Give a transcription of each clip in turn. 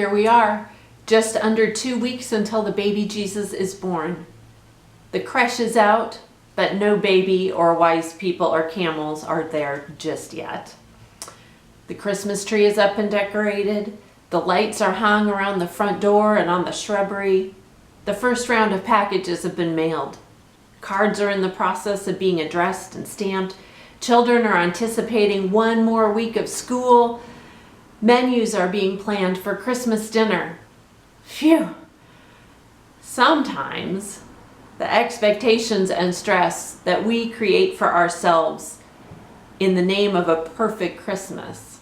Here we are, just under 2 weeks until the baby Jesus is born. The creche is out, but no baby or wise people or camels are there just yet. The Christmas tree is up and decorated. The lights are hung around the front door and on the shrubbery. The first round of packages have been mailed. Cards are in the process of being addressed and stamped. Children are anticipating one more week of school. Menus are being planned for Christmas dinner. Phew! Sometimes the expectations and stress that we create for ourselves in the name of a perfect Christmas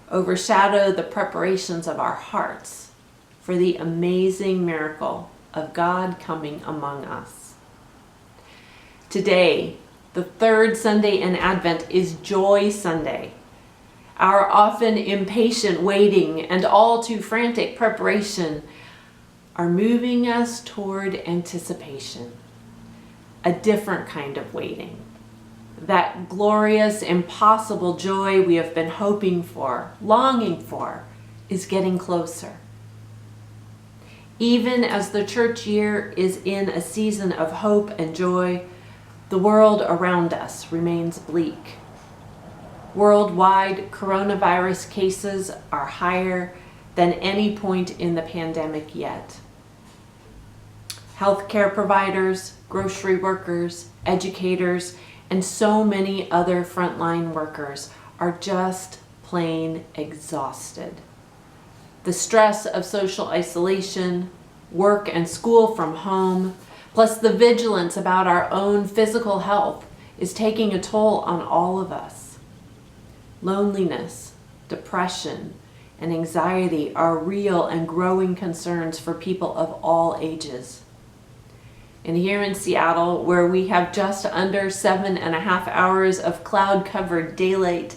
overshadow the preparations of our hearts for the amazing miracle of God coming among us. Today, the third Sunday in Advent, is Joy Sunday. Our often impatient waiting and all too frantic preparation are moving us toward anticipation, a different kind of waiting. That glorious, impossible joy we have been hoping for, longing for, is getting closer. Even as the church year is in a season of hope and joy, the world around us remains bleak. Worldwide coronavirus cases are higher than any point in the pandemic yet. Healthcare providers, grocery workers, educators, and so many other frontline workers are just plain exhausted. The stress of social isolation, work and school from home, plus the vigilance about our own physical health is taking a toll on all of us. Loneliness, depression, and anxiety are real and growing concerns for people of all ages. And here in Seattle, where we have just under 7.5 hours of cloud-covered daylight,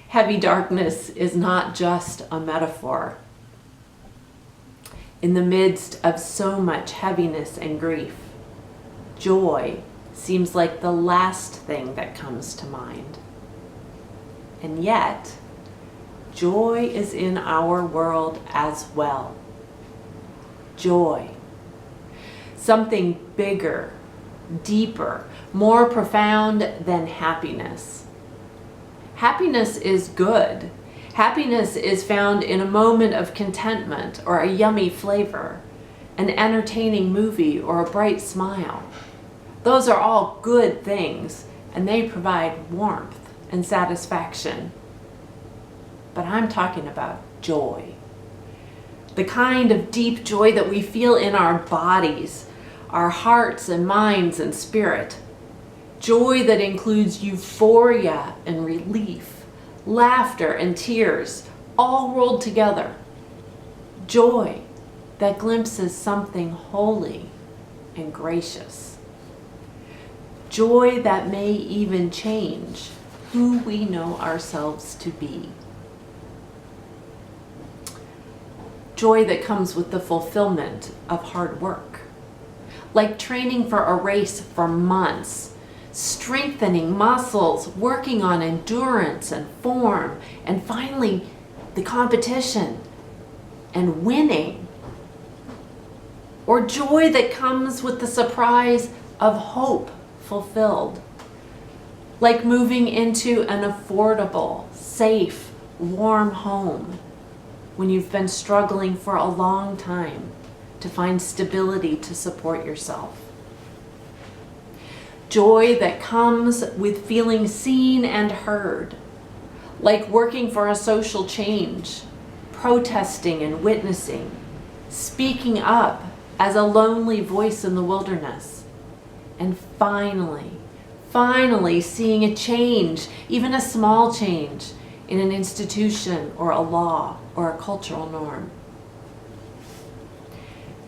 heavy darkness is not just a metaphor. In the midst of so much heaviness and grief, joy seems like the last thing that comes to mind. And yet, joy is in our world as well. Joy. Something bigger, deeper, more profound than happiness. Happiness is good. Happiness is found in a moment of contentment or a yummy flavor, an entertaining movie or a bright smile. Those are all good things, and they provide warmth and satisfaction. But I'm talking about joy. The kind of deep joy that we feel in our bodies, our hearts and minds and spirit. Joy that includes euphoria and relief, laughter and tears, all rolled together. Joy that glimpses something holy and gracious. Joy that may even change who we know ourselves to be. Joy that comes with the fulfillment of hard work. Like training for a race for months, strengthening muscles, working on endurance and form, and finally the competition and winning. Or joy that comes with the surprise of hope fulfilled. Like moving into an affordable, safe, warm home when you've been struggling for a long time to find stability to support yourself. Joy that comes with feeling seen and heard, like working for a social change, protesting and witnessing, speaking up as a lonely voice in the wilderness, and finally seeing a change, even a small change, in an institution or a law or a cultural norm.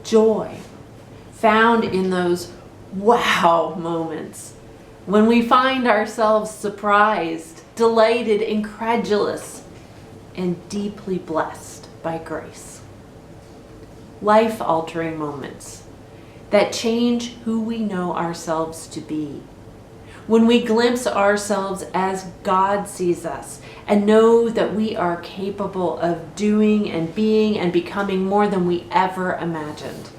Joy found in those wow moments when we find ourselves surprised, delighted, incredulous, and deeply blessed by grace. Life-altering moments that change who we know ourselves to be, when we glimpse ourselves as God sees us and know that we are capable of doing and being and becoming more than we ever imagined.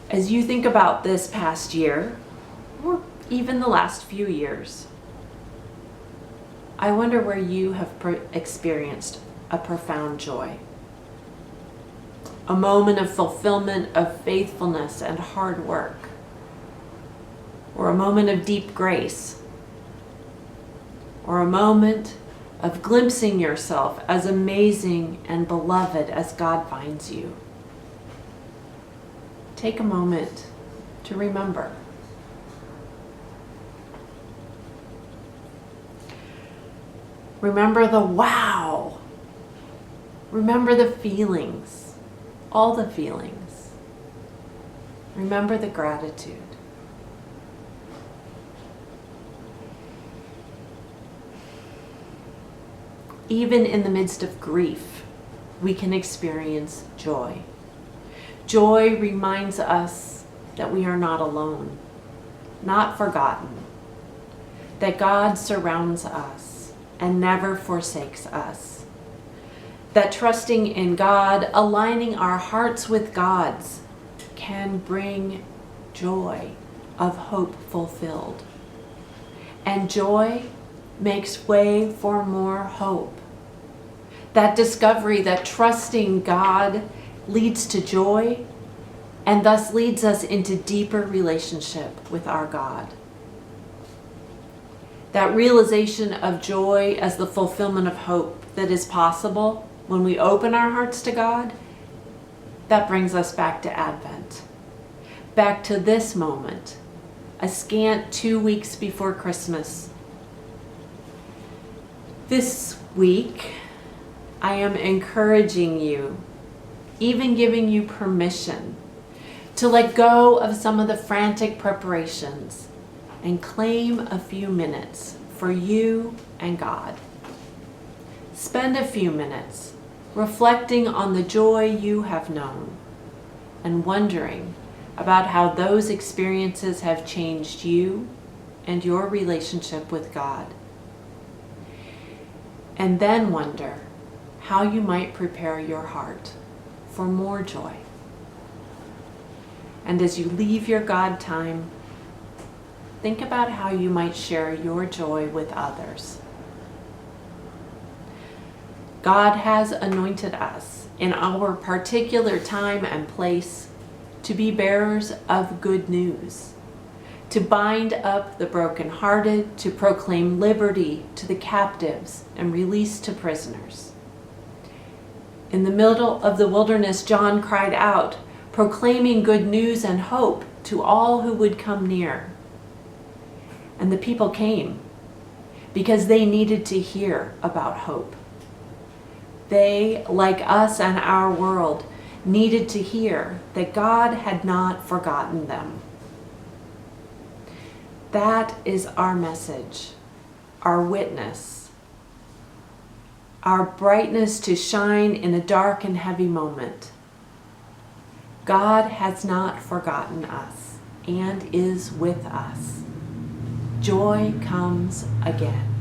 As you think about this past year, or even the last few years, I wonder where you have experienced a profound joy. A moment of fulfillment of faithfulness and hard work. Or a moment of deep grace. Or a moment of glimpsing yourself as amazing and beloved as God finds you. Take a moment to remember. Remember the wow. Remember the feelings, all the feelings. Remember the gratitude. Even in the midst of grief, we can experience joy. Joy reminds us that we are not alone, not forgotten, that God surrounds us and never forsakes us, that trusting in God, aligning our hearts with God's, can bring joy of hope fulfilled. And joy makes way for more hope. That discovery that trusting God leads to joy and thus leads us into deeper relationship with our God. That realization of joy as the fulfillment of hope that is possible when we open our hearts to God, that brings us back to Advent, back to this moment, a scant 2 weeks before Christmas. This week, I am encouraging you, even giving you permission to let go of some of the frantic preparations and claim a few minutes for you and God. Spend a few minutes reflecting on the joy you have known and wondering about how those experiences have changed you and your relationship with God. And then wonder how you might prepare your heart for more joy. And as you leave your God time, think about how you might share your joy with others. God has anointed us in our particular time and place to be bearers of good news, to bind up the brokenhearted, to proclaim liberty to the captives and release to prisoners. In the middle of the wilderness, John cried out, proclaiming good news and hope to all who would come near. And the people came because they needed to hear about hope. They, like us and our world, needed to hear that God had not forgotten them. That is our message, our witness, our brightness to shine in a dark and heavy moment. God has not forgotten us and is with us. Joy comes again.